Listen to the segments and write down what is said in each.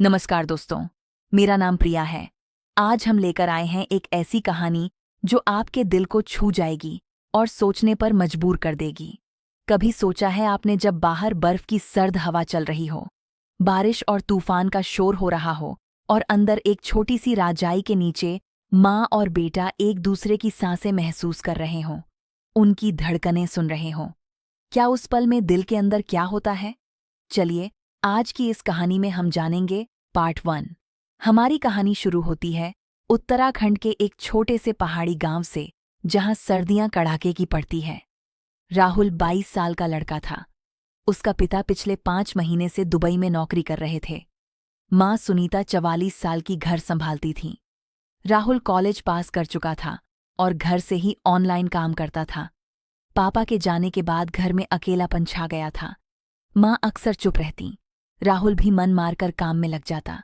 नमस्कार दोस्तों, मेरा नाम प्रिया है। आज हम लेकर आए हैं एक ऐसी कहानी जो आपके दिल को छू जाएगी और सोचने पर मजबूर कर देगी। कभी सोचा है आपने जब बाहर बर्फ की सर्द हवा चल रही हो, बारिश और तूफान का शोर हो रहा हो और अंदर एक छोटी सी राजाई के नीचे माँ और बेटा एक दूसरे की सांसें महसूस कर रहे हों, उनकी धड़कनें सुन रहे हों। क्या उस पल में दिल के अंदर क्या होता है? चलिए, आज की इस कहानी में हम जानेंगे। पार्ट 1। हमारी कहानी शुरू होती है उत्तराखंड के एक छोटे से पहाड़ी गांव से, जहां सर्दियां कड़ाके की पड़ती है। राहुल 22 साल का लड़का था। उसका पिता पिछले 5 महीने से दुबई में नौकरी कर रहे थे। मां सुनीता 44 साल की घर संभालती थीं। राहुल कॉलेज पास कर चुका था और घर से ही ऑनलाइन काम करता था। पापा के जाने के बाद घर में अकेलापन छा गया था। मां अक्सर चुप रहती, राहुल भी मन मारकर काम में लग जाता।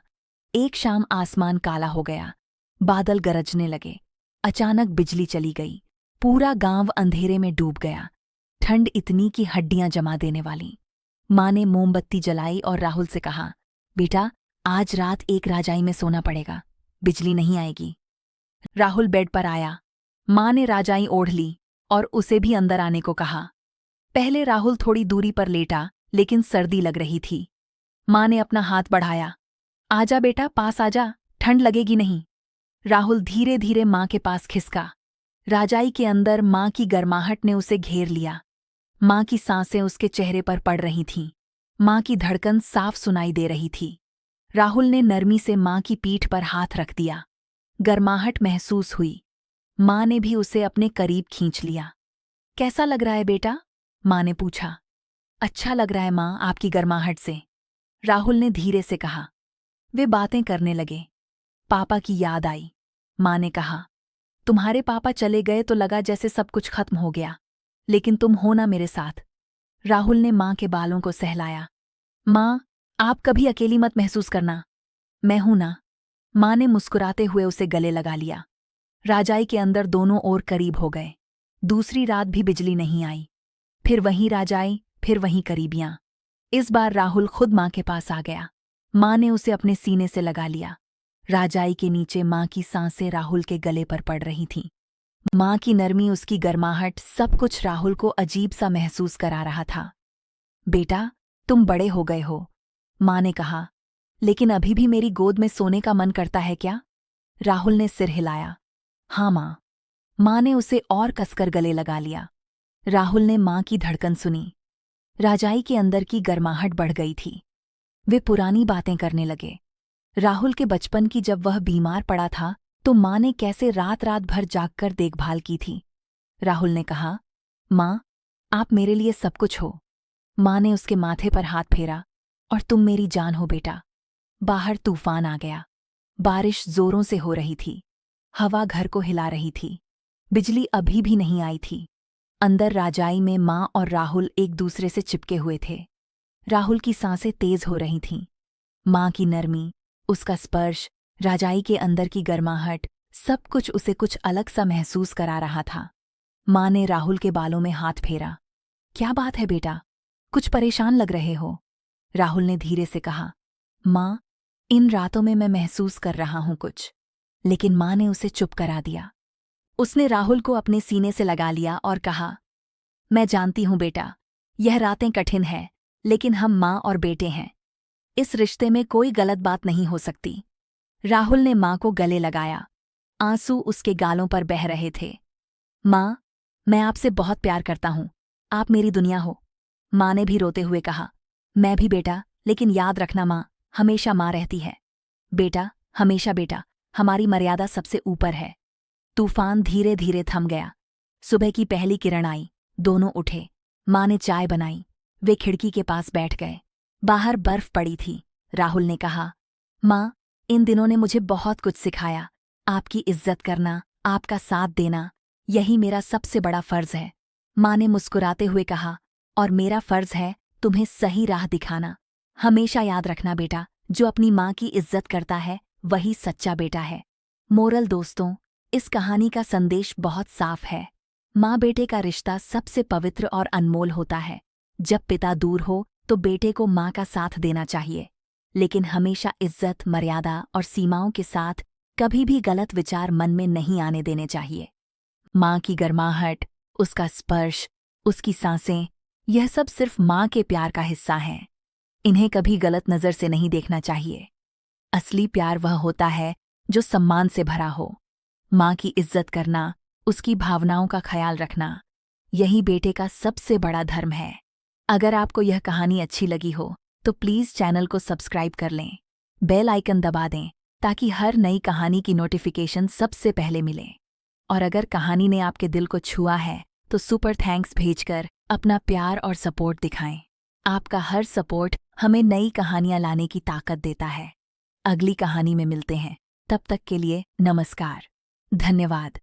एक शाम आसमान काला हो गया, बादल गरजने लगे। अचानक बिजली चली गई, पूरा गांव अंधेरे में डूब गया। ठंड इतनी कि हड्डियां जमा देने वाली। मां ने मोमबत्ती जलाई और राहुल से कहा, बेटा, आज रात एक राजाई में सोना पड़ेगा, बिजली नहीं आएगी। राहुल बेड पर आया। मां ने राजाई ओढ़ ली और उसे भी अंदर आने को कहा। पहले राहुल थोड़ी दूरी पर लेटा, लेकिन सर्दी लग रही थी। मां ने अपना हाथ बढ़ाया। आजा बेटा, पास आजा, ठंड लगेगी नहीं। राहुल धीरे धीरे मां के पास खिसका। राजाई के अंदर मां की गर्माहट ने उसे घेर लिया। मां की सांसें उसके चेहरे पर पड़ रही थीं। मां की धड़कन साफ सुनाई दे रही थी। राहुल ने नरमी से मां की पीठ पर हाथ रख दिया। गर्माहट महसूस हुई। मां ने भी उसे अपने करीब खींच लिया। कैसा लग रहा है बेटा? मां ने पूछा। अच्छा लग रहा है मां, आपकी गर्माहट से, राहुल ने धीरे से कहा। वे बातें करने लगे। पापा की याद आई। मां ने कहा, तुम्हारे पापा चले गए तो लगा जैसे सब कुछ खत्म हो गया, लेकिन तुम हो ना मेरे साथ। राहुल ने मां के बालों को सहलाया। मां, आप कभी अकेली मत महसूस करना, मैं हूं ना। मां ने मुस्कुराते हुए उसे गले लगा लिया। राजाई के अंदर दोनों ओर करीब हो गए। दूसरी रात भी बिजली नहीं आई। फिर वहीं राजाई, फिर वहीं करीबियां। इस बार राहुल खुद मां के पास आ गया। मां ने उसे अपने सीने से लगा लिया। राजाई के नीचे मां की सांसें राहुल के गले पर पड़ रही थीं। मां की नरमी, उसकी गर्माहट, सब कुछ राहुल को अजीब सा महसूस करा रहा था। बेटा, तुम बड़े हो गए हो, मां ने कहा, लेकिन अभी भी मेरी गोद में सोने का मन करता है क्या? राहुल ने सिर हिलाया। हाँ मां। मां ने उसे और कसकर गले लगा लिया। राहुल ने मां की धड़कन सुनी। राजाई के अंदर की गर्माहट बढ़ गई थी। वे पुरानी बातें करने लगे। राहुल के बचपन की, जब वह बीमार पड़ा था तो मां ने कैसे रात रात भर जागकर देखभाल की थी। राहुल ने कहा, मां, आप मेरे लिए सब कुछ हो। मां ने उसके माथे पर हाथ फेरा। और तुम मेरी जान हो बेटा। बाहर तूफान आ गया। बारिश जोरों से हो रही थी। हवा घर को हिला रही थी। बिजली अभी भी नहीं आई थी। अंदर राजाई में मां और राहुल एक दूसरे से चिपके हुए थे। राहुल की सांसें तेज हो रही थीं। मां की नरमी, उसका स्पर्श, राजाई के अंदर की गर्माहट, सब कुछ उसे कुछ अलग सा महसूस करा रहा था। मां ने राहुल के बालों में हाथ फेरा। क्या बात है बेटा, कुछ परेशान लग रहे हो? राहुल ने धीरे से कहा। मां, इन रातों में मैं महसूस कर रहा हूं कुछ। लेकिन मां ने उसे चुप करा दिया। उसने राहुल को अपने सीने से लगा लिया और कहा, मैं जानती हूं बेटा, यह रातें कठिन हैं, लेकिन हम मां और बेटे हैं। इस रिश्ते में कोई गलत बात नहीं हो सकती। राहुल ने मां को गले लगाया। आंसू उसके गालों पर बह रहे थे। मां, मैं आपसे बहुत प्यार करता हूं, आप मेरी दुनिया हो। मां ने भी रोते हुए कहा, मैं भी बेटा, लेकिन याद रखना मां, हमेशा मां रहती है। बेटा, हमेशा बेटा, हमारी मर्यादा सबसे ऊपर है। तूफान धीरे धीरे थम गया। सुबह की पहली किरण आई। दोनों उठे। मां ने चाय बनाई। वे खिड़की के पास बैठ गए। बाहर बर्फ पड़ी थी। राहुल ने कहा, मां, इन दिनों ने मुझे बहुत कुछ सिखाया। आपकी इज्जत करना, आपका साथ देना, यही मेरा सबसे बड़ा फर्ज है। मां ने मुस्कुराते हुए कहा, और मेरा फर्ज है तुम्हें सही राह दिखाना। हमेशा याद रखना बेटा, जो अपनी मां की इज्जत करता है वही सच्चा बेटा है। मोरल दोस्तों, इस कहानी का संदेश बहुत साफ है। माँ बेटे का रिश्ता सबसे पवित्र और अनमोल होता है। जब पिता दूर हो तो बेटे को माँ का साथ देना चाहिए। लेकिन हमेशा इज्जत, मर्यादा और सीमाओं के साथ। कभी भी गलत विचार मन में नहीं आने देने चाहिए। माँ की गर्माहट, उसका स्पर्श, उसकी सांसें, यह सब सिर्फ माँ के प्यार का हिस्सा है। इन्हें कभी गलत नज़र से नहीं देखना चाहिए। असली प्यार वह होता है जो सम्मान से भरा हो। माँ की इज्जत करना, उसकी भावनाओं का ख्याल रखना, यही बेटे का सबसे बड़ा धर्म है। अगर आपको यह कहानी अच्छी लगी हो तो प्लीज़ चैनल को सब्सक्राइब कर लें, बेल आइकन दबा दें ताकि हर नई कहानी की नोटिफिकेशन सबसे पहले मिले। और अगर कहानी ने आपके दिल को छुआ है तो सुपर थैंक्स भेजकर अपना प्यार और सपोर्ट दिखाएं। आपका हर सपोर्ट हमें नई कहानियां लाने की ताकत देता है। अगली कहानी में मिलते हैं, तब तक के लिए नमस्कार, धन्यवाद।